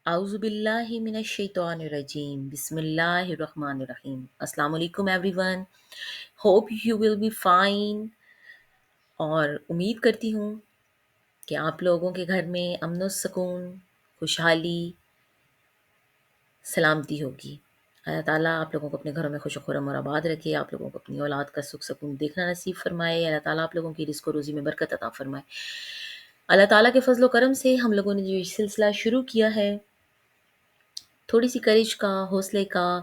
اعوذ باللہ من الشیطان الرجیم بسم اللہ الرحمن الرحیم السلام علیکم everyone. Hope you will be fine. اور امید کرتی ہوں کہ آپ لوگوں کے گھر میں امن و سکون، خوشحالی، سلامتی ہوگی. اللہ تعالیٰ آپ لوگوں کو اپنے گھروں میں خوش و خرم اور آباد رکھے، آپ لوگوں کو اپنی اولاد کا سکھ سکون دیکھنا نصیب فرمائے. اللہ تعالیٰ آپ لوگوں کی رزق و روزی میں برکت عطا فرمائے. اللہ تعالیٰ کے فضل و کرم سے ہم لوگوں نے جو یہ سلسلہ شروع کیا ہے، تھوڑی سی کریج کا، حوصلے کا،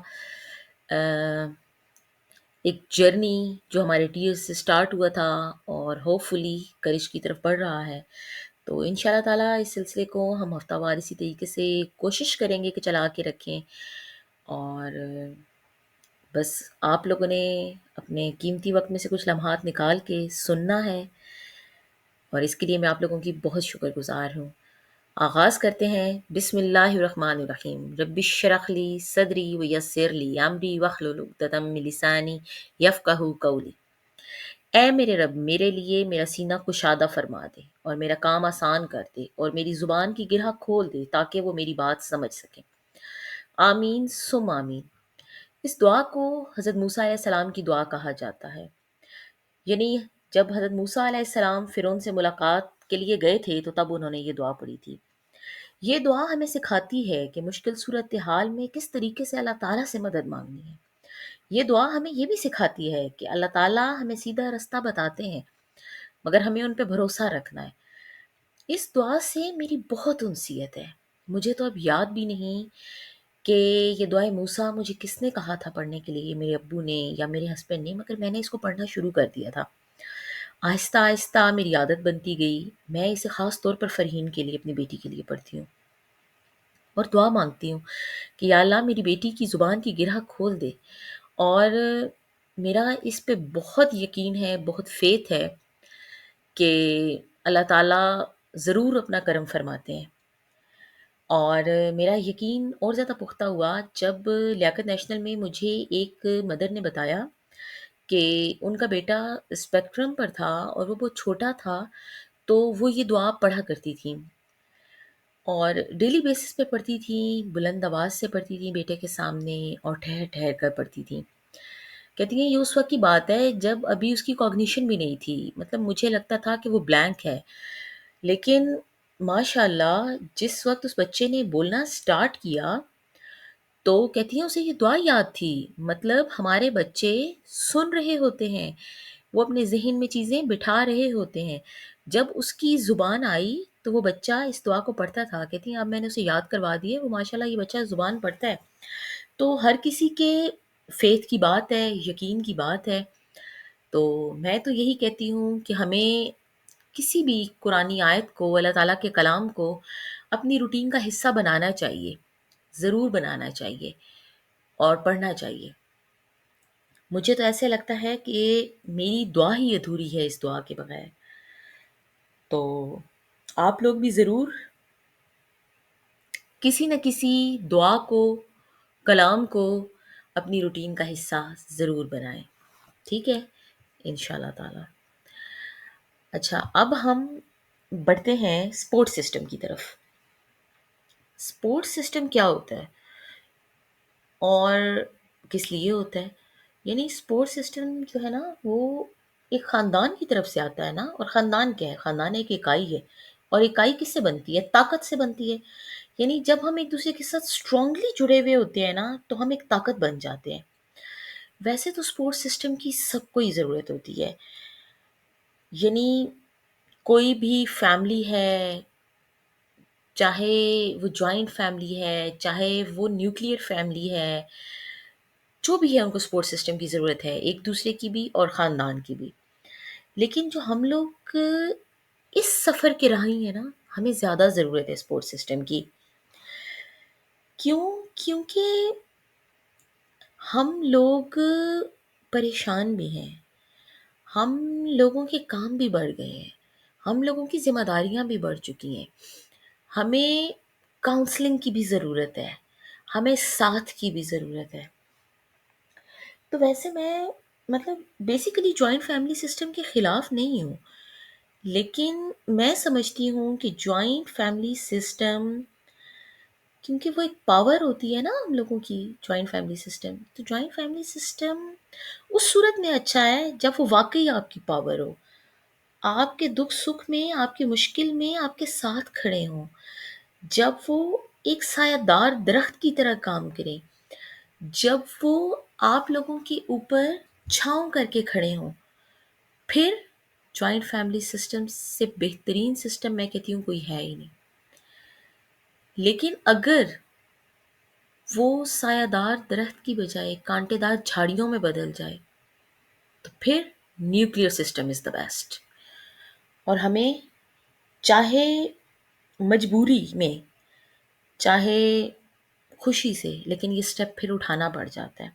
ایک جرنی جو ہمارے ٹیئرز سے سٹارٹ ہوا تھا اور ہوپ فلی کریج کی طرف بڑھ رہا ہے، تو ان شاء اللہ تعالیٰ اس سلسلے کو ہم ہفتہ وار اسی طریقے سے کوشش کریں گے کہ چلا کے رکھیں. اور بس آپ لوگوں نے اپنے قیمتی وقت میں سے کچھ لمحات نکال کے سننا ہے، اور اس کے لیے میں آپ لوگوں کی بہت شکر گزار ہوں. آغاز کرتے ہیں. بسم اللہ الرحمن الرحیم. رب اشرح لی صدری ویسر لی امری واحلل عقدۃ من لسانی یفقہوا قولی. اے میرے رب، میرے لیے میرا سینہ کشادہ فرما دے اور میرا کام آسان کر دے اور میری زبان کی گرہ کھول دے تاکہ وہ میری بات سمجھ سکیں. آمین ثم آمین. اس دعا کو حضرت موسیٰ علیہ السلام کی دعا کہا جاتا ہے. یعنی جب حضرت موسیٰ علیہ السلام فرعون سے ملاقات کے لیے گئے تھے تو تب انہوں نے یہ دعا پڑھی تھی. یہ دعا ہمیں سکھاتی ہے کہ مشکل صورتحال میں کس طریقے سے اللہ تعالیٰ سے مدد مانگنی ہے. یہ دعا ہمیں یہ بھی سکھاتی ہے کہ اللہ تعالیٰ ہمیں سیدھا رستہ بتاتے ہیں، مگر ہمیں ان پہ بھروسہ رکھنا ہے. اس دعا سے میری بہت انسیت ہے. مجھے تو اب یاد بھی نہیں کہ یہ دعائے موسیٰ مجھے کس نے کہا تھا پڑھنے کے لیے، میرے ابو نے یا میرے ہسبینڈ نے، مگر میں نے اس کو پڑھنا شروع کر دیا تھا. آہستہ آہستہ میری عادت بنتی گئی. میں اسے خاص طور پر فرحین کے لیے، اپنی بیٹی کے لیے پڑھتی ہوں اور دعا مانگتی ہوں کہ یا اللہ میری بیٹی کی زبان کی گرہ کھول دے. اور میرا اس پہ بہت یقین ہے، بہت فیتھ ہے کہ اللہ تعالیٰ ضرور اپنا کرم فرماتے ہیں. اور میرا یقین اور زیادہ پختہ ہوا جب لیاقت نیشنل میں مجھے ایک مدر نے بتایا کہ ان کا بیٹا اسپیکٹرم پر تھا اور وہ بہت چھوٹا تھا، تو وہ یہ دعا پڑھا کرتی تھیں اور ڈیلی بیسس پہ پڑھتی تھیں، بلند آواز سے پڑھتی تھیں بیٹے کے سامنے اور ٹھہر ٹھہر کر پڑھتی تھیں. کہتی ہیں یہ اس وقت کی بات ہے جب ابھی اس کی کوگنیشن بھی نہیں تھی، مطلب مجھے لگتا تھا کہ وہ بلینک ہے. لیکن ماشاء اللہ جس وقت اس بچے نے بولنا سٹارٹ کیا تو کہتی ہیں اسے یہ دعا یاد تھی. مطلب ہمارے بچے سن رہے ہوتے ہیں، وہ اپنے ذہن میں چیزیں بٹھا رہے ہوتے ہیں. جب اس کی زبان آئی تو وہ بچہ اس دعا کو پڑھتا تھا. کہتی ہیں اب میں نے اسے یاد کروا دی ہے، وہ ماشاءاللہ یہ بچہ زبان پڑھتا ہے. تو ہر کسی کے فیتھ کی بات ہے، یقین کی بات ہے. تو میں تو یہی کہتی ہوں کہ ہمیں کسی بھی قرآنی آیت کو، اللہ تعالیٰ کے کلام کو اپنی روٹین کا حصہ بنانا چاہیے، ضرور بنانا چاہیے اور پڑھنا چاہیے. مجھے تو ایسے لگتا ہے کہ میری دعا ہی ادھوری ہے اس دعا کے بغیر. تو آپ لوگ بھی ضرور کسی نہ کسی دعا کو، کلام کو اپنی روٹین کا حصہ ضرور بنائیں. ٹھیک ہے انشاءاللہ تعالی. اچھا، اب ہم بڑھتے ہیں سپورٹ سسٹم کی طرف. سپورٹ سسٹم کیا ہوتا ہے اور کس لیے ہوتا ہے؟ یعنی سپورٹ سسٹم جو ہے نا وہ ایک خاندان کی طرف سے آتا ہے نا. اور خاندان کیا ہے؟ خاندان ایک اکائی ہے، اور اکائی کس سے بنتی ہے؟ طاقت سے بنتی ہے. یعنی جب ہم ایک دوسرے کے ساتھ اسٹرانگلی جڑے ہوئے ہوتے ہیں نا تو ہم ایک طاقت بن جاتے ہیں. ویسے تو سپورٹ سسٹم کی سب کو ہی ضرورت ہوتی ہے. یعنی کوئی بھی فیملی ہے، چاہے وہ جوائنٹ فیملی ہے، چاہے وہ نیوکلیئر فیملی ہے، جو بھی ہے ان کو سپورٹ سسٹم کی ضرورت ہے، ایک دوسرے کی بھی اور خاندان کی بھی. لیکن جو ہم لوگ اس سفر کے راہی ہیں نا، ہمیں زیادہ ضرورت ہے سپورٹ سسٹم کی. کیوں؟ کیونکہ ہم لوگ پریشان بھی ہیں، ہم لوگوں کے کام بھی بڑھ گئے ہیں، ہم لوگوں کی ذمہ داریاں بھی بڑھ چکی ہیں. ہمیں کاؤنسلنگ کی بھی ضرورت ہے، ہمیں ساتھ کی بھی ضرورت ہے. تو ویسے میں مطلب بیسیکلی جوائنٹ فیملی سسٹم کے خلاف نہیں ہوں، لیکن میں سمجھتی ہوں کہ جوائنٹ فیملی سسٹم کیونکہ وہ ایک پاور ہوتی ہے نا ہم لوگوں کی، جوائنٹ فیملی سسٹم. تو جوائنٹ فیملی سسٹم اس صورت میں اچھا ہے جب وہ واقعی آپ کی پاور ہو، آپ کے دکھ سکھ میں، آپ کی مشکل میں آپ کے ساتھ کھڑے ہوں، جب وہ ایک سایہ دار درخت کی طرح کام کریں، جب وہ آپ لوگوں کے اوپر چھاؤں کر کے کھڑے ہوں. پھر جوائنٹ فیملی سسٹم سے بہترین سسٹم میں کہتی ہوں کوئی ہے ہی نہیں. لیکن اگر وہ سایہ دار درخت کی بجائے کانٹے دار جھاڑیوں میں بدل جائے تو پھر nuclear system is the best. اور ہمیں چاہے مجبوری میں، چاہے خوشی سے، لیکن یہ سٹیپ پھر اٹھانا پڑ جاتا ہے.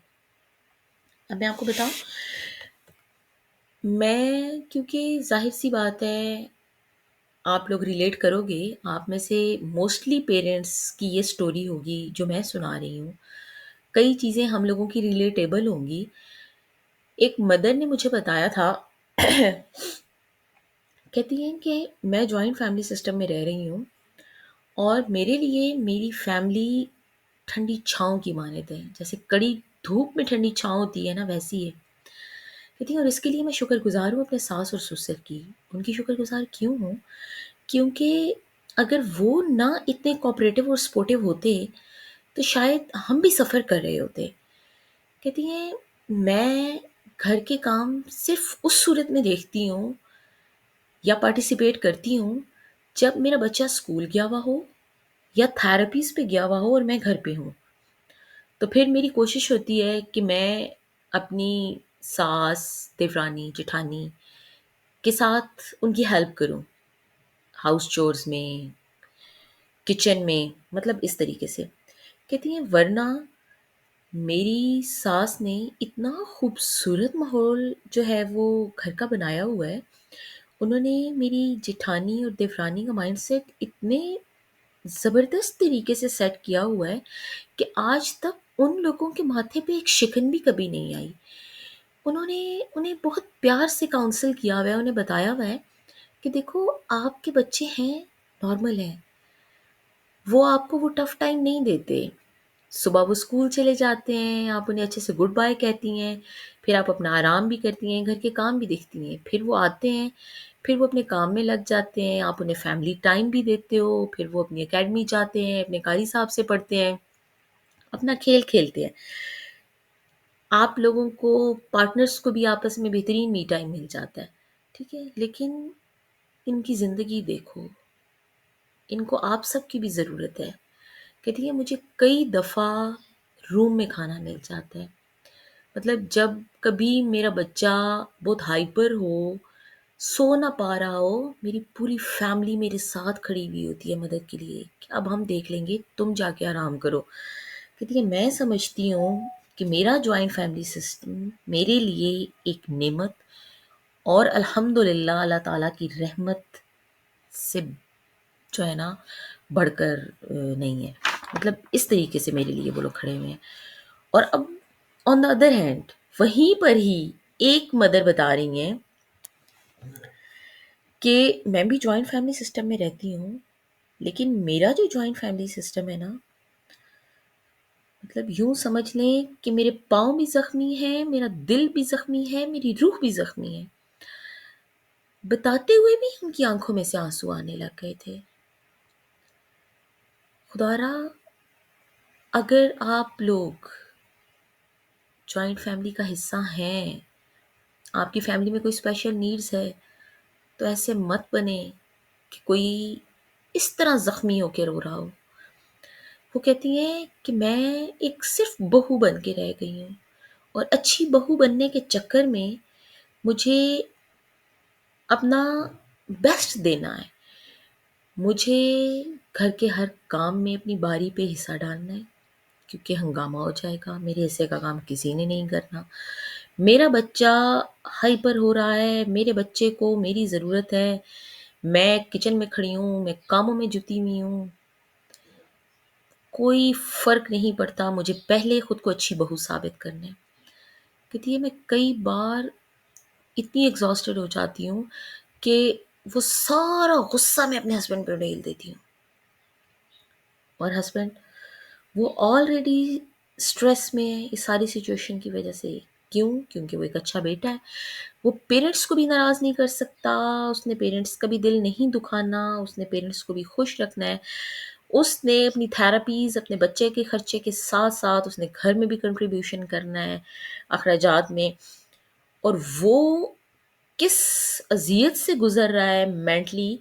اب میں آپ کو بتاؤں، میں کیونکہ ظاہر سی بات ہے آپ لوگ ریلیٹ کرو گے، آپ میں سے موسٹلی پیرنٹس کی یہ سٹوری ہوگی جو میں سنا رہی ہوں. کئی چیزیں ہم لوگوں کی ریلیٹیبل ہوں گی. ایک مدر نے مجھے بتایا تھا، کہتی ہیں کہ میں جوائنٹ فیملی سسٹم میں رہ رہی ہوں اور میرے لیے میری فیملی ٹھنڈی چھاؤں کی مانند ہے. جیسے کڑی دھوپ میں ٹھنڈی چھاؤں ہوتی ہے نا، ویسی ہے. کہتی ہیں اور اس کے لیے میں شکر گزار ہوں اپنے ساس اور سسر کی. ان کی شکر گزار کیوں ہوں؟ کیونکہ اگر وہ نہ اتنے کوآپریٹو اور سپورٹو ہوتے تو شاید ہم بھی سفر کر رہے ہوتے. کہتی ہیں میں گھر کے کام صرف اس صورت میں دیکھتی ہوں یا پارٹیسپیٹ کرتی ہوں جب میرا بچہ اسکول گیا ہوا ہو یا تھراپیز پہ گیا ہوا ہو اور میں گھر پہ ہوں. تو پھر میری کوشش ہوتی ہے کہ میں اپنی ساس، دیورانی، جٹھانی کے ساتھ ان کی ہیلپ کروں، ہاؤس چورز میں، کچن میں، مطلب اس طریقے سے. کہتی ہیں ورنہ میری ساس نے اتنا خوبصورت ماحول جو ہے وہ گھر کا بنایا ہوا ہے. انہوں نے میری جٹھانی اور دیورانی کا مائنڈ سیٹ اتنے زبردست طریقے سے سیٹ کیا ہوا ہے کہ آج تک ان لوگوں کے ماتھے پہ ایک شکن بھی کبھی نہیں آئی. انہوں نے انہیں بہت پیار سے کاؤنسل کیا ہوا ہے، انہیں بتایا ہوا ہے کہ دیکھو آپ کے بچے ہیں، نارمل ہیں، وہ آپ کو وہ ٹف ٹائم نہیں دیتے. صبح وہ اسکول چلے جاتے ہیں، آپ انہیں اچھے سے گڈ بائی کہتی ہیں، پھر آپ اپنا آرام بھی کرتی ہیں، گھر کے کام بھی دیکھتی ہیں، پھر وہ آتے ہیں، پھر وہ اپنے کام میں لگ جاتے ہیں، آپ انہیں فیملی ٹائم بھی دیتے ہو، پھر وہ اپنی اکیڈمی جاتے ہیں، اپنے قاری صاحب سے پڑھتے ہیں، اپنا کھیل کھیلتے ہیں. آپ لوگوں کو پارٹنرز کو بھی آپس میں بہترین می ٹائم مل جاتا ہے. ٹھیک ہے، لیکن ان کی زندگی دیکھو، ان کو آپ سب کی بھی ضرورت ہے. کہتی ہے مجھے کئی دفعہ روم میں کھانا مل جاتا ہے. مطلب جب کبھی میرا بچہ بہت ہائپر ہو، سو نہ پا رہا ہو، میری پوری فیملی میرے ساتھ کھڑی ہوئی ہوتی ہے مدد کے لیے کہ اب ہم دیکھ لیں گے، تم جا کے آرام کرو. کہتی ہے میں سمجھتی ہوں کہ میرا جوائنٹ فیملی سسٹم میرے لیے ایک نعمت اور الحمدللہ اللہ تعالیٰ کی رحمت سے جو ہے نا بڑھ کر نہیں ہے. مطلب اس طریقے سے میرے لیے وہ لوگ کھڑے ہوئے ہیں. اور اب آن دا ادر ہینڈ وہیں پر ہی ایک مدر بتا رہی ہیں کہ میں بھی جوائنٹ فیملی سسٹم میں رہتی ہوں، لیکن میرا جو جوائنٹ فیملی سسٹم ہے نا، مطلب یوں سمجھ لیں کہ میرے پاؤں بھی زخمی ہیں، میرا دل بھی زخمی ہے، میری روح بھی زخمی ہے. بتاتے ہوئے بھی ان کی آنکھوں میں سے آنسو آنے لگ گئے تھے. خدا را اگر آپ لوگ جوائنٹ فیملی کا حصہ ہیں، آپ کی فیملی میں کوئی اسپیشل نیڈز ہے، تو ایسے مت بنے کہ کوئی اس طرح زخمی ہو کے رو رہا ہو. وہ کہتی ہیں کہ میں ایک صرف بہو بن کے رہ گئی ہوں اور اچھی بہو بننے کے چکر میں مجھے اپنا بیسٹ دینا ہے. مجھے گھر کے ہر کام میں اپنی باری پہ حصہ ڈالنا ہے کیونکہ ہنگامہ ہو جائے گا، میرے حصے کا کام کسی نے نہیں کرنا. میرا بچہ ہائپر ہو رہا ہے، میرے بچے کو میری ضرورت ہے، میں کچن میں کھڑی ہوں، میں کاموں میں جتی ہوئی ہوں، کوئی فرق نہیں پڑتا، مجھے پہلے خود کو اچھی بہو ثابت کرنا ہے. کہتی ہے میں کئی بار اتنی ایگزاسٹڈ ہو جاتی ہوں کہ وہ سارا غصہ میں اپنے ہسبینڈ پہ ڈھیل دیتی ہوں. اور ہسبینڈ وہ آلریڈی اسٹریس میں ہے اس ساری سچویشن کی وجہ سے. کیوں؟ کیونکہ وہ ایک اچھا بیٹا ہے. وہ پیرنٹس کو بھی ناراض نہیں کر سکتا، اس نے پیرنٹس کا بھی دل نہیں دکھانا، اس نے پیرنٹس کو بھی خوش رکھنا ہے. اس نے اپنی تھراپیز اپنے بچے کے خرچے کے ساتھ ساتھ اس نے گھر میں بھی کنٹریبیوشن کرنا ہے اخراجات میں. اور وہ کس اذیت سے گزر رہا ہے مینٹلی،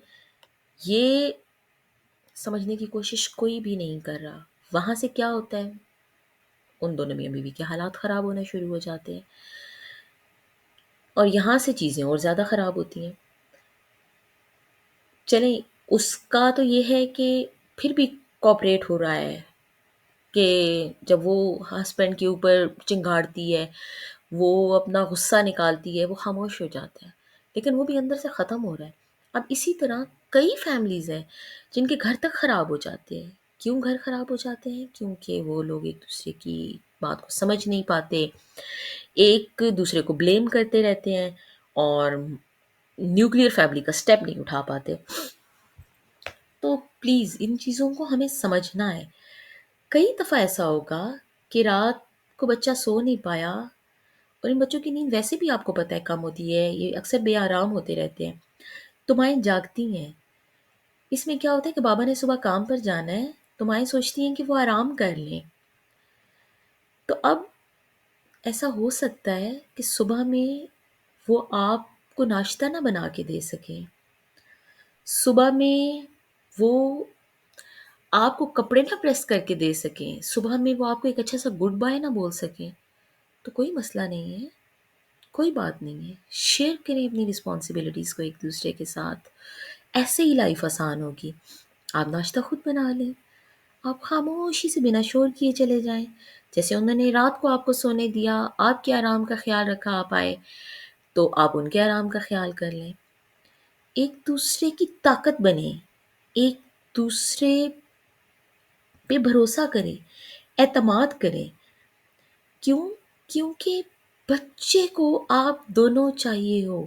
یہ سمجھنے کی کوشش کوئی بھی نہیں کر رہا. وہاں سے کیا ہوتا ہے، ان دونوں میاں بیوی کے حالات خراب ہونا شروع ہو جاتے ہیں، اور یہاں سے چیزیں اور زیادہ خراب ہوتی ہیں. چلیں، اس کا تو یہ ہے کہ پھر بھی کوآپریٹ ہو رہا ہے کہ جب وہ ہسبینڈ کے اوپر چنگھاڑتی ہے، وہ اپنا غصہ نکالتی ہے، وہ خاموش ہو جاتا ہے، لیکن وہ بھی اندر سے ختم ہو رہا ہے. اب اسی طرح کئی فیملیز ہیں جن کے گھر تک خراب ہو جاتے ہیں. کیوں گھر خراب ہو جاتے ہیں؟ کیونکہ وہ لوگ ایک دوسرے کی بات کو سمجھ نہیں پاتے، ایک دوسرے کو بلیم کرتے رہتے ہیں، اور نیوکلیر فیملی کا سٹیپ نہیں اٹھا پاتے. تو پلیز ان چیزوں کو ہمیں سمجھنا ہے. کئی دفعہ ایسا ہوگا کہ رات کو بچہ سو نہیں پایا، اور ان بچوں کی نیند ویسے بھی آپ کو پتہ ہے کم ہوتی ہے، یہ اکثر بے آرام ہوتے رہتے ہیں، تو مائیں جاگتی ہیں. اس میں کیا ہوتا ہے کہ بابا نے صبح کام پر جانا ہے، تو مائیں سوچتی ہیں کہ وہ آرام کر لیں. تو اب ایسا ہو سکتا ہے کہ صبح میں وہ آپ کو ناشتہ نہ بنا کے دے سکیں، صبح میں وہ آپ کو کپڑے نہ پریس کر کے دے سکیں، صبح میں وہ آپ کو ایک اچھا سا گڈ بائے نہ بول سکیں. تو کوئی مسئلہ نہیں ہے، کوئی بات نہیں ہے. شیئر کریں اپنی رسپانسبلٹیز کو ایک دوسرے کے ساتھ، ایسے ہی لائف آسان ہوگی. آپ ناشتہ خود بنا لیں، آپ خاموشی سے بنا شور کیے چلے جائیں. جیسے انہوں نے رات کو آپ کو سونے دیا، آپ کے آرام کا خیال رکھا، آپ آئے تو آپ ان کے آرام کا خیال کر لیں. ایک دوسرے کی طاقت بنیں، ایک دوسرے پہ بھروسہ کریں، اعتماد کریں. کیوں؟ کیونکہ بچے کو آپ دونوں چاہیے ہو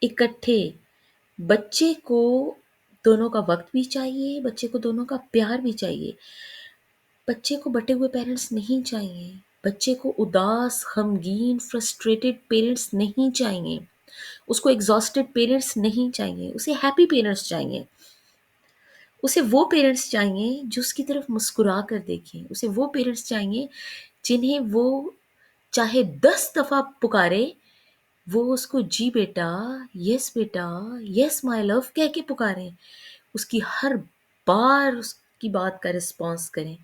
اکٹھے. بچے کو دونوں کا وقت بھی چاہیے، بچے کو دونوں کا پیار بھی چاہیے. بچے کو بٹے ہوئے پیرنٹس نہیں چاہیے، بچے کو اداس، غمگین، فرسٹریٹڈ پیرنٹس نہیں چاہیے، اس کو ایگزاسٹڈ پیرنٹس نہیں چاہیے، اسے ہیپی پیرنٹس چاہیے. اسے وہ پیرنٹس چاہیے جو اس کی طرف مسکرا کر دیکھیں، اسے وہ پیرنٹس چاہیے جنہیں وہ چاہے 10 دفعہ پکارے، وہ اس کو جی بیٹا، یس مائی لو کہہ کے پکاریں، اس کی ہر بار اس کی بات کا رسپانس کریں.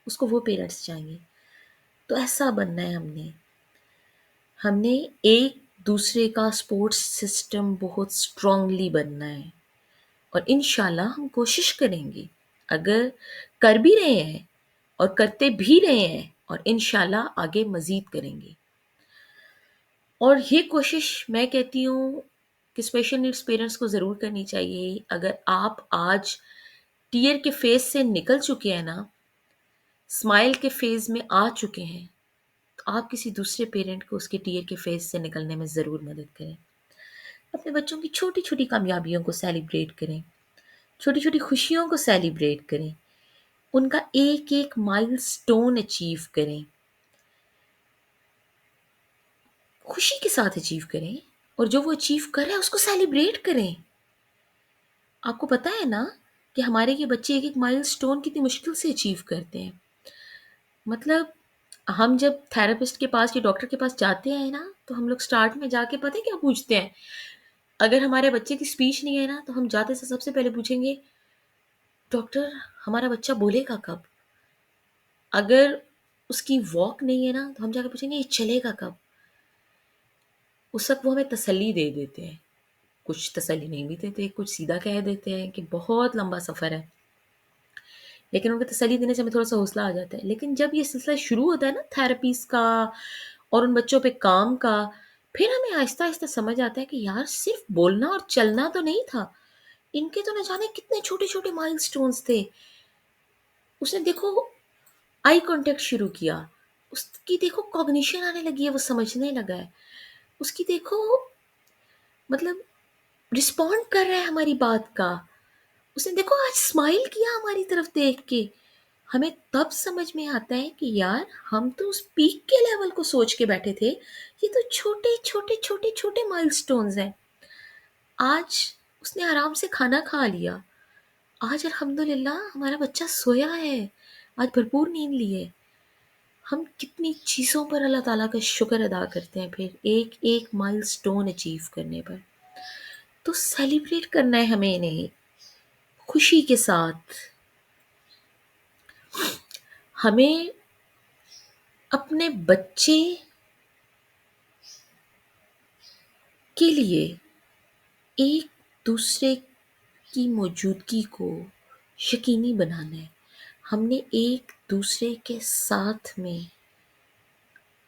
اس کو وہ پیرنٹس چاہیے. تو ایسا بننا ہے ہم نے ایک دوسرے کا سپورٹ سسٹم بہت اسٹرانگلی بننا ہے، اور انشاءاللہ ہم کوشش کریں گے، اگر کر بھی رہے ہیں اور کرتے بھی رہے ہیں، اور انشاءاللہ آگے مزید کریں گے. اور یہ کوشش میں کہتی ہوں کہ اسپیشل نیڈس پیرنٹس کو ضرور کرنی چاہیے. اگر آپ آج ٹیئر کے فیز سے نکل چکے ہیں نا، اسمائل کے فیز میں آ چکے ہیں، تو آپ کسی دوسرے پیرنٹ کو اس کے ٹیئر کے فیز سے نکلنے میں ضرور مدد کریں. اپنے بچوں کی چھوٹی چھوٹی کامیابیوں کو سیلیبریٹ کریں، چھوٹی چھوٹی خوشیوں کو سیلیبریٹ کریں، ان کا ایک ایک مائل سٹون اچیو کریں، خوشی کے ساتھ اچیو کریں، اور جو وہ اچیو کر رہے ہیں اس کو سیلیبریٹ کریں. آپ کو پتہ ہے نا کہ ہمارے یہ بچے ایک ایک مائل سٹون کتنی مشکل سے اچیو کرتے ہیں. مطلب ہم جب تھراپسٹ کے پاس یا ڈاکٹر کے پاس جاتے ہیں نا، تو ہم لوگ سٹارٹ میں جا کے پتہ ہے کیا پوچھتے ہیں؟ اگر ہمارے بچے کی اسپیچ نہیں ہے نا، تو ہم جاتے سے سب سے پہلے پوچھیں گے، ڈاکٹر ہمارا بچہ بولے گا کب؟ اگر اس کی واک نہیں ہے نا، تو ہم جا کے پوچھیں گے یہ چلے گا کب؟ اس وقت وہ ہمیں تسلی دے دیتے ہیں. کچھ تسلی نہیں بھی دیتے، کچھ سیدھا کہہ دیتے ہیں کہ بہت لمبا سفر ہے، لیکن ان کو تسلی دینے سے ہمیں تھوڑا سا حوصلہ آ جاتا ہے. لیکن جب یہ سلسلہ شروع ہوتا ہے نا تھراپیز کا اور ان بچوں پہ کام کا، پھر ہمیں آہستہ آہستہ سمجھ آتا ہے کہ یار صرف بولنا اور چلنا تو نہیں تھا، ان کے تو نہ جانے کتنے چھوٹے چھوٹے مائل سٹونز تھے. اس نے دیکھو آئی کانٹیکٹ شروع کیا، اس کی دیکھو کوگنیشن آنے لگی ہے، وہ سمجھنے لگا ہے، اس کی دیکھو مطلب رسپونڈ کر رہا ہے ہماری بات کا، اس نے دیکھو آج اسمائل کیا ہماری طرف دیکھ کے، ہمیں تب سمجھ میں آتا ہے کہ یار ہم تو اس پیک کے لیول کو سوچ کے بیٹھے تھے، یہ تو چھوٹے چھوٹے چھوٹے چھوٹے مائلسٹونز ہیں۔ آج اس نے آرام سے کھانا کھا لیا، آج الحمدللہ ہمارا بچہ سویا ہے، آج بھرپور نیند لی ہے۔ ہم کتنی چیزوں پر اللہ تعالیٰ کا شکر ادا کرتے ہیں پھر ایک ایک مائلسٹون اچیو کرنے پر۔ تو سیلیبریٹ کرنا ہے ہمیں انہیں خوشی کے ساتھ۔ ہمیں اپنے بچے کے لیے ایک دوسرے کی موجودگی کو یقینی بنانا ہے۔ ہم نے ایک دوسرے کے ساتھ میں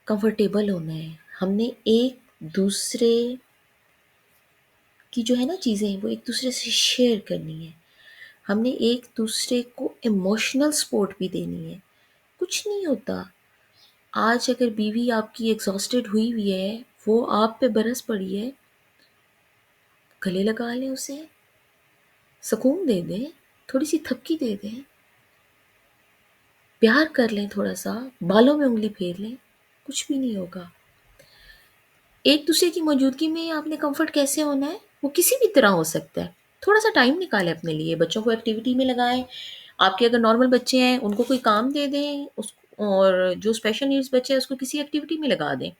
کمفرٹیبل ہونا ہے۔ ہم نے ایک دوسرے کی جو ہے نا چیزیں وہ ایک دوسرے سے شیئر کرنی ہے۔ ہم نے ایک دوسرے کو ایموشنل سپورٹ بھی دینی ہے۔ کچھ نہیں ہوتا، آج اگر بیوی آپ کی ایگزاسٹڈ ہوئی ہوئی ہے، وہ آپ پہ برس پڑی ہے، گلے لگا لیں اسے، سکون دے دیں، تھوڑی سی تھپکی دے دیں، پیار کر لیں، تھوڑا سا بالوں میں انگلی پھیر لیں، کچھ بھی نہیں ہوگا۔ ایک دوسرے کی موجودگی میں آپ نے کمفرٹ کیسے ہونا ہے؟ وہ کسی بھی طرح ہو سکتا ہے۔ تھوڑا سا ٹائم نکالیں اپنے لیے، بچوں کو ایکٹیویٹی میں لگائیں۔ آپ کے اگر نارمل بچے ہیں ان کو کوئی کام دے دیں، اور جو اسپیشل نیڈس بچے ہیں اس کو کسی ایکٹیویٹی میں لگا دیں۔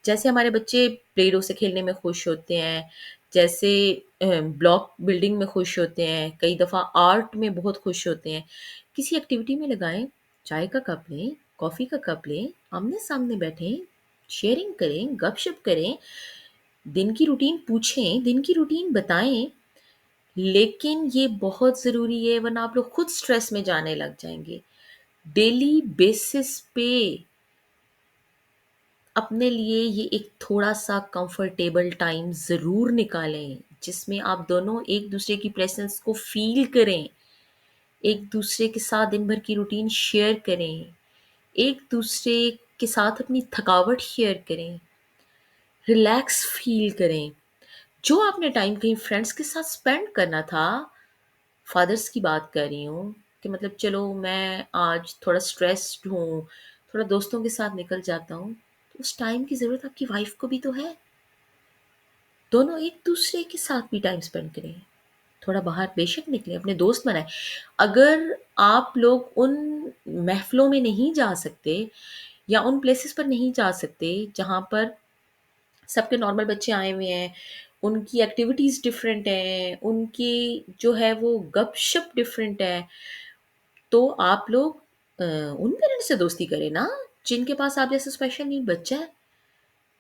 جیسے ہمارے بچے پلے ڈو سے کھیلنے میں خوش ہوتے ہیں، جیسے بلاک بلڈنگ میں خوش ہوتے ہیں، کئی دفعہ آرٹ میں بہت خوش ہوتے ہیں، کسی ایکٹیویٹی میں لگائیں۔ چائے کا کپ لیں، کافی کا کپ لیں، آمنے سامنے بیٹھیں، شیئرنگ کریں، گپ شپ کریں، دن کی روٹین پوچھیں، دن کی روٹین بتائیں۔ لیکن یہ بہت ضروری ہے ورنہ آپ لوگ خود سٹریس میں جانے لگ جائیں گے۔ ڈیلی بیسس پہ اپنے لیے یہ ایک تھوڑا سا کمفرٹیبل ٹائم ضرور نکالیں، جس میں آپ دونوں ایک دوسرے کی پریزنس کو فیل کریں، ایک دوسرے کے ساتھ دن بھر کی روٹین شیئر کریں، ایک دوسرے کے ساتھ اپنی تھکاوٹ شیئر کریں، ریلیکس فیل کریں۔ جو آپ نے ٹائم کہیں فرینڈس کے ساتھ اسپینڈ کرنا تھا، فادرس کی بات کر رہی ہوں، کہ مطلب چلو میں آج تھوڑا اسٹریسڈ ہوں، تھوڑا دوستوں کے ساتھ نکل جاتا ہوں، تو اس ٹائم کی ضرورت آپ کی وائف کو بھی تو ہے۔ دونوں ایک دوسرے کے ساتھ بھی ٹائم اسپینڈ کریں، تھوڑا باہر بے شک نکلیں، اپنے دوست بنائیں۔ اگر آپ لوگ ان محفلوں میں نہیں جا سکتے یا ان پلیسز پر نہیں جا سکتے جہاں پر سب کے نارمل بچے آئے ہوئے ہیں، ان کی ایکٹیویٹیز ڈفرینٹ ہیں، ان کی جو ہے وہ گپ شپ ڈفرینٹ ہے، تو آپ لوگ ان پیرنٹس سے دوستی کریں نا جن کے پاس آپ جیسے اسپیشل نیڈ بچہ ہے۔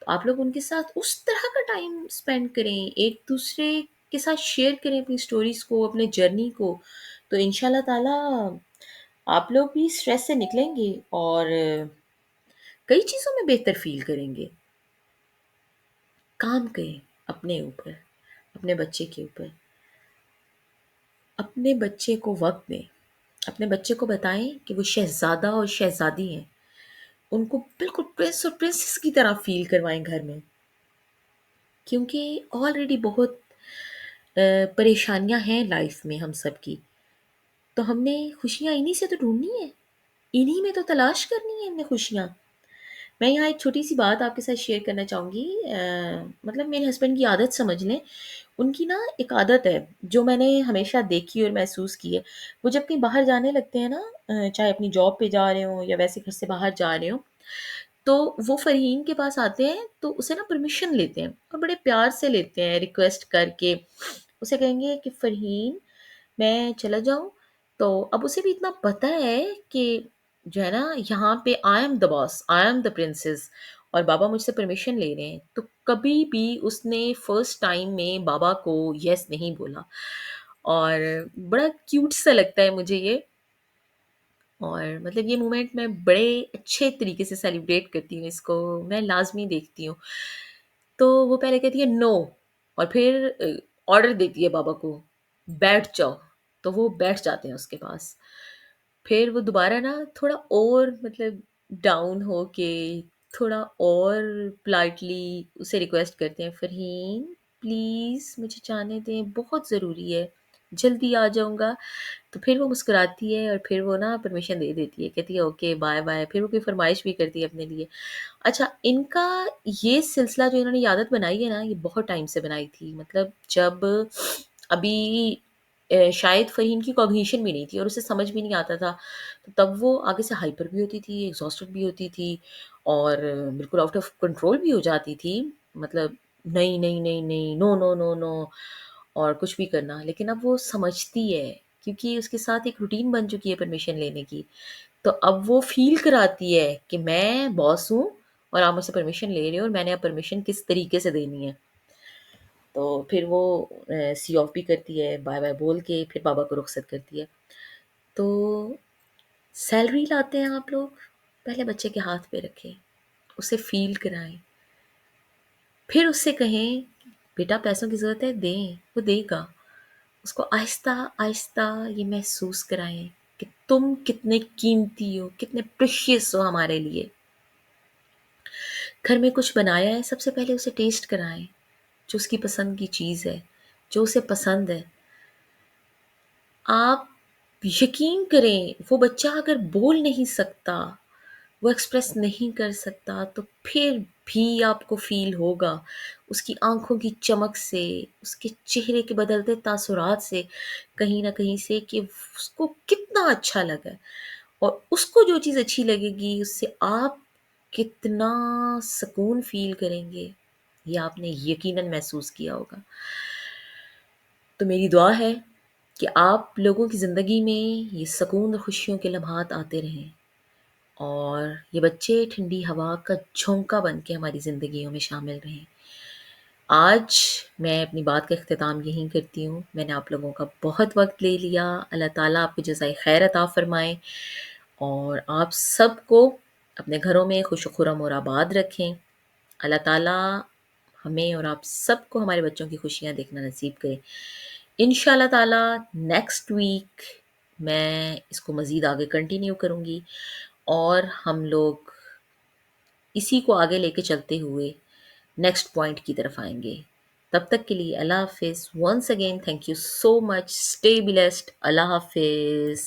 تو آپ لوگ ان کے ساتھ اس طرح کا ٹائم اسپینڈ کریں، ایک دوسرے کے ساتھ شیئر کریں اپنی اسٹوریز کو، اپنے جرنی کو، تو ان شاء اللہ تعالیٰ آپ لوگ بھی اسٹریس سے نکلیں گے اور کئی چیزوں میں بہتر فیل کریں گے۔ کام کریں اپنے اوپر، اپنے بچے کے اوپر، اپنے بچے کو وقت دیں، اپنے بچے کو بتائیں کہ وہ شہزادہ اور شہزادی ہیں، ان کو بالکل پرنس اور پرنسس کی طرح فیل کروائیں گھر میں، کیونکہ آلریڈی بہت پریشانیاں ہیں لائف میں ہم سب کی، تو ہم نے خوشیاں انہی سے تو ڈھونڈنی ہے، انہی میں تو تلاش کرنی ہے ہم نے خوشیاں۔ میں یہاں ایک چھوٹی سی بات آپ کے ساتھ شیئر کرنا چاہوں گی، مطلب میرے ہسبینڈ کی عادت سمجھ لیں، ان کی نا ایک عادت ہے جو میں نے ہمیشہ دیکھی اور محسوس کی ہے۔ وہ جب کہیں باہر جانے لگتے ہیں نا، چاہے اپنی جاب پہ جا رہے ہوں یا ویسے گھر سے باہر جا رہے ہوں، تو وہ فرحین کے پاس آتے ہیں تو اسے نا پرمیشن لیتے ہیں اور بڑے پیار سے لیتے ہیں، ریکویسٹ کر کے اسے کہیں گے کہ فرحین میں چلا جاؤں، تو اب اسے بھی اتنا پتہ ہے کہ جو ہے نا یہاں پہ I am the boss, I am the princess, اور بابا مجھ سے پرمیشن لے رہے ہیں، تو کبھی بھی اس نے فرسٹ ٹائم میں بابا کو یس نہیں بولا، اور بڑا کیوٹ سا لگتا ہے مجھے یہ، اور مطلب یہ مومنٹ میں بڑے اچھے طریقے سے سیلیبریٹ کرتی ہوں، اس کو میں لازمی دیکھتی ہوں۔ تو وہ پہلے کہتی ہے نو، اور پھر آرڈر دیتی ہے بابا کو بیٹھ جاؤ، تو وہ بیٹھ جاتے ہیں اس کے پاس، پھر وہ دوبارہ نا تھوڑا اور مطلب ڈاؤن ہو کے تھوڑا اور پلائٹلی اسے ریکویسٹ کرتے ہیں، فرحین پلیز مجھے جانے دیں، بہت ضروری ہے، جلدی آ جاؤں گا۔ تو پھر وہ مسکراتی ہے اور پھر وہ نا پرمیشن دے دیتی ہے، کہتی ہے اوکے بائے بائے، پھر وہ کوئی فرمائش بھی کرتی ہے اپنے لیے۔ اچھا، ان کا یہ سلسلہ جو انہوں نے یہ عادت بنائی ہے نا، یہ بہت ٹائم سے بنائی تھی، مطلب جب ابھی شاید فرحین کی کوگنیشن بھی نہیں تھی اور اسے سمجھ بھی نہیں آتا تھا، تو تب وہ آگے سے ہائپر بھی ہوتی تھی، ایگزاسٹڈ بھی ہوتی تھی، اور بالکل آؤٹ آف کنٹرول بھی ہو جاتی تھی، مطلب نہیں نہیں نہیں نہیں، نو نو نو نو، اور کچھ بھی کرنا۔ لیکن اب وہ سمجھتی ہے، کیونکہ اس کے ساتھ ایک روٹین بن چکی ہے پرمیشن لینے کی، تو اب وہ فیل کراتی ہے کہ میں باس ہوں اور آپ مجھ سے پرمیشن لے رہے ہو، اور میں نے اب پرمیشن کس طریقے سے دینی ہے۔ تو پھر وہ سی آف بھی کرتی ہے، بائے بائے بول کے پھر بابا کو رخصت کرتی ہے۔ تو سیلری لاتے ہیں آپ لوگ، پہلے بچے کے ہاتھ پہ رکھیں، اسے فیل کرائیں، پھر اس سے کہیں بیٹا پیسوں کی ضرورت ہے، دیں، وہ دے گا۔ اس کو آہستہ آہستہ یہ محسوس کرائیں کہ تم کتنے قیمتی ہو، کتنے پریشیس ہو ہمارے لیے۔ گھر میں کچھ بنایا ہے، سب سے پہلے اسے ٹیسٹ کرائیں، جو اس کی پسند کی چیز ہے، جو اسے پسند ہے۔ آپ یقین کریں، وہ بچہ اگر بول نہیں سکتا، وہ ایکسپریس نہیں کر سکتا، تو پھر بھی آپ کو فیل ہوگا اس کی آنکھوں کی چمک سے، اس کے چہرے کے بدلتے تاثرات سے، کہیں نہ کہیں سے، کہ اس کو کتنا اچھا لگا ہے۔ اور اس کو جو چیز اچھی لگے گی، اس سے آپ کتنا سکون فیل کریں گے، یہ آپ نے یقیناً محسوس کیا ہوگا۔ تو میری دعا ہے کہ آپ لوگوں کی زندگی میں یہ سکون اور خوشیوں کے لمحات آتے رہیں، اور یہ بچے ٹھنڈی ہوا کا جھونکا بن کے ہماری زندگیوں میں شامل رہیں۔ آج میں اپنی بات کا اختتام یہیں کرتی ہوں۔ میں نے آپ لوگوں کا بہت وقت لے لیا۔ اللہ تعالیٰ آپ کو جزائے خیر عطا فرمائے، اور آپ سب کو اپنے گھروں میں خوش و خرم اور آباد رکھیں۔ اللہ تعالیٰ ہمیں اور آپ سب کو ہمارے بچوں کی خوشیاں دیکھنا نصیب کرے۔ انشاءاللہ تعالیٰ نیکسٹ ویک میں اس کو مزید آگے کنٹینیو کروں گی، اور ہم لوگ اسی کو آگے لے کے چلتے ہوئے نیکسٹ پوائنٹ کی طرف آئیں گے۔ تب تک کے لیے اللہ حافظ۔ Once again thank you so much, stay blessed, اللہ حافظ۔